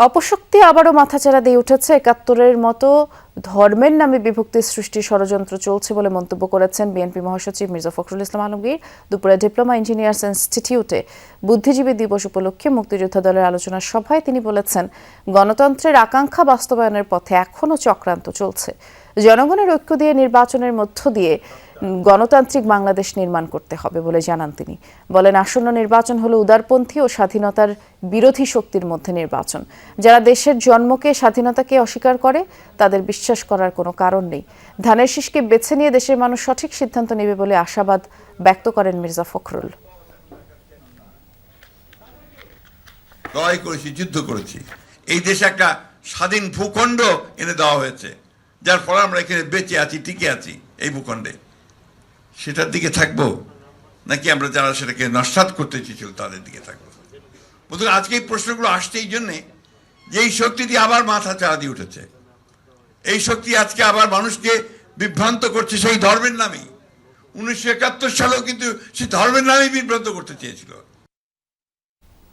অপশক্তি আবারও মাথাচাড়া দিয়ে উঠেছে। ৭১-এর মতো ধর্মের নামে বিভক্তি সৃষ্টির ষড়যন্ত্র চলছে বলে মন্তব্য করেছেন বিএনপি মহাসচিব মির্জা ফখরুল ইসলাম আলমগীর। দুপুরে ডিপ্লোমা ইঞ্জিনিয়ার্স ইনস্টিটিউটে বুদ্ধিজীবী দিবস উপলক্ষে মুক্তিযোদ্ধা দলের আলোচনা সভায় তিনি বলেছেন, গণতন্ত্রের আকাঙ্ক্ষা বাস্তবায়নের পথে এখনও চক্রান্ত চলছে। জনগণের ঐক্য দিয়ে নির্বাচনের মধ্য দিয়ে গণতান্ত্রিক বাংলাদেশ নির্মাণ করতে হবে বলে জানান তিনি। বলেন, আসন্ন নির্বাচন হলো উদারপন্থী ও স্বাধীনতার বিরোধী শক্তির মধ্যে নির্বাচন। যারা দেশের জন্মকে, স্বাধীনতাকে অস্বীকার করে তাদের বিশ্বাস করার কোনো কারণ নেই। ধানের শীষকে বেছে নিয়ে দেশের মানুষ সঠিক সিদ্ধান্ত নেবে বলে আশাবাদ ব্যক্ত করেন মির্জা ফখরুল। লড়াই করেছি, যুদ্ধ করেছি, এই দেশে একটা স্বাধীন ভূখণ্ড এনে দেওয়া হয়েছে, যার ফলে আমরা এখানে বেঁচে আছি, টিকে আছি এই ভূখণ্ডে। সেটার দিকে থাকবো নাকি আমরা যারা সেটাকে নস্যাৎ করতে চেয়েছিল তাদের দিকে থাকবো? বন্ধুরা, আজকে এই প্রশ্নগুলো আসছে এই জন্যে যে এই শক্তিটি আবার মাথা চাড়া দিয়ে উঠেছে। এই শক্তি আজকে আবার মানুষকে বিভ্রান্ত করছে সেই ধর্মের নামেই। 1971 সালেও কিন্তু সেই ধর্মের নামেই বিভ্রান্ত করতে চেয়েছিল।